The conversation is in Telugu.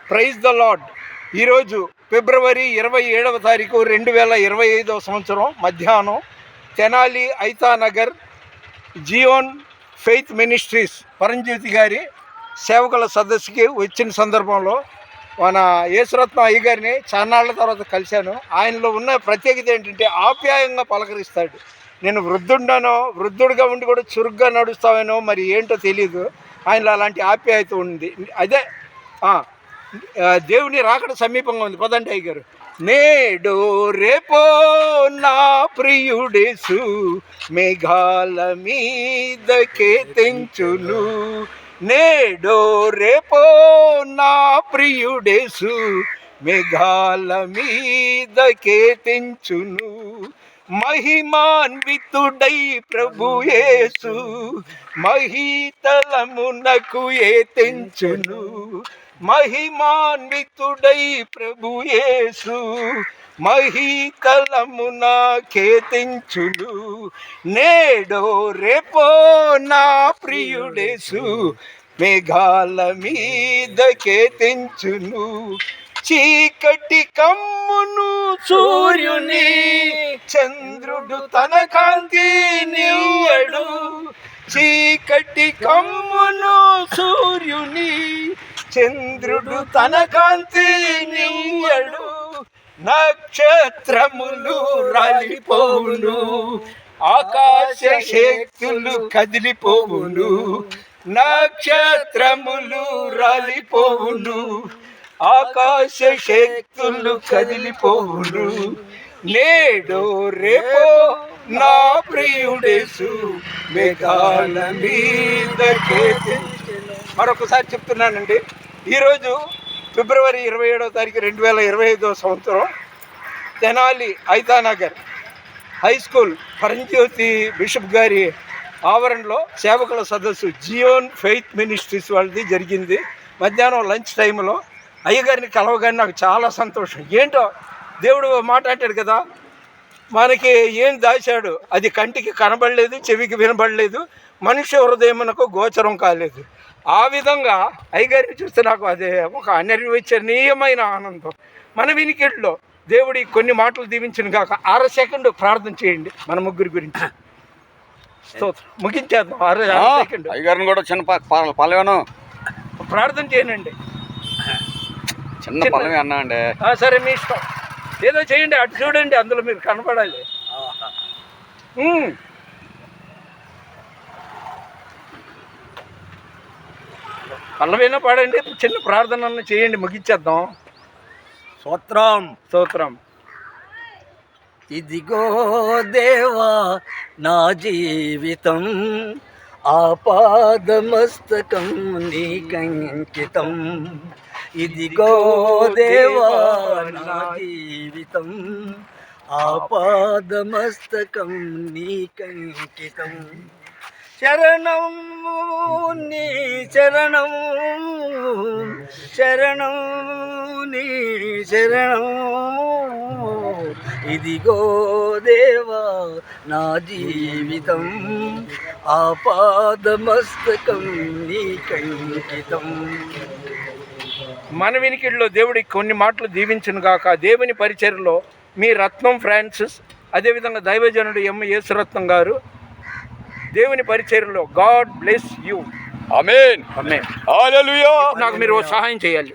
Praise the lord. ఈరోజు ఫిబ్రవరి 27వ తారీఖు 2025 సంవత్సరం మధ్యాహ్నం Tenali Aithanagar Zion Faith Ministries Paramjyothi గారి సేవకుల సదస్సుకి వచ్చిన సందర్భంలో మన యేసురత్నం అయ్య గారిని చాన్నాళ్ళ తర్వాత కలిశాను. ఆయనలో ఉన్న ప్రత్యేకత ఏంటంటే ఆప్యాయంగా పలకరిస్తాడు. నేను వృద్ధుడిగా ఉండి కూడా చురుగ్గా నడుస్తామేనో మరి ఏంటో తెలియదు, ఆయనలో అలాంటి ఆప్యాయత ఉంది. అదే దేవుని రాకడ సమీపంగా ఉంది. పదండి అయ్య గారు. నేడు రేపో నా ప్రియుడేసు మేఘాల మీదకే తెంచును. నేడో రేపో నా ప్రియుడేసు మేఘాల మీదకే తెంచును. మహిమాన్వితుడై ప్రభుయేసు మహీతలమునకు ఏ తెంచును. మహిమాన్వితుడై ప్రభుయేసు మహీతలమునకే తెంచును. నేడో రేపో నా ప్రియుడేసు మేఘాల మీదకే తెంచును. చీకటి కమ్మును సూర్యుని చంద్రుడు తన కాంతి నీయడు. చీకటి కమ్మును సూర్యుని చంద్రుడు తన కాంతి నీయడు. నక్షత్రములు రాలిపోవును, ఆకాశ శక్తులు కదిలిపోవును. నక్షత్రములు రాలిపోవును, ఆకాశ శక్తులు కదిలిపోవును. నేడో రేపో నా ప్రియుడేసు మేఘాల మీదకే తెంచును. మరొకసారి చెప్తున్నానండి. ఈరోజు ఫిబ్రవరి 27వ తారీఖు 2025 సంవత్సరం తెనాలి ఐతానగర్ హై స్కూల్ పరంజ్యోతి బిషప్ గారి ఆవరణలో సేవకుల సదస్సు జియోన్ ఫెయిత్ మినిస్ట్రీస్ వాళ్ళది జరిగింది. మధ్యాహ్నం లంచ్ టైంలో అయ్యగారిని కలవగానే నాకు చాలా సంతోషం. ఏంటో దేవుడు మాట అంటాడు కదా, మనకి ఏం దాచాడు అది కంటికి కనబడలేదు, చెవికి వినబడలేదు, మనుష్య హృదయమునకు గోచరం కాలేదు. ఆ విధంగా అయ్యగారిని చూస్తే నాకు అదే ఒక అనిర్వచనీయమైన ఆనందం. మన వినికిడిలో దేవుడి కొన్ని మాటలు దీవించిన కాక 6 సెకండ్ ప్రార్థన చేయండి మన ముగ్గురి గురించి. స్తోత్రం. ముగించేద్దాం. 6 సెకండ్ అయ్యగారిని కూడా చిన్న పల్లెను ప్రార్థన చేయనండి. చిన్న పల్లవి అన్నా అండి. సరే మీ ఇష్టం, ఏదో చేయండి. అటు చూడండి, అందులో మీరు కనపడాలి. పల్లవైనా పాడండి, చిన్న ప్రార్థన చేయండి, ముగించేద్దాం. స్తోత్రం స్తోత్రం. ఇదిగో దేవా నా జీవితం ఆపాదమస్తకం నీకంకితం. ఇదిగో దేవా నా జీవితం ఆపాదమస్తకం నీకంకితం. శరణం నీ శరణం, శరణం నీ శరణం. ఇదిగో దేవా నా జీవితం ఆపాదమస్తకం నీకంకితం. మన వినికిడిలో దేవుడికి కొన్ని మాటలు దీవించును గాక. దేవుని పరిచర్యలో మీ రత్నం ఫ్రాన్సిస్, అదేవిధంగా దైవజనుడు యేసురత్నం గారు దేవుని పరిచర్యలో గాడ్ బ్లెస్ యూ. ఆమేన్. ఆమేన్. హల్లెలూయా. నాకు మీరు సహాయం చేయాలి.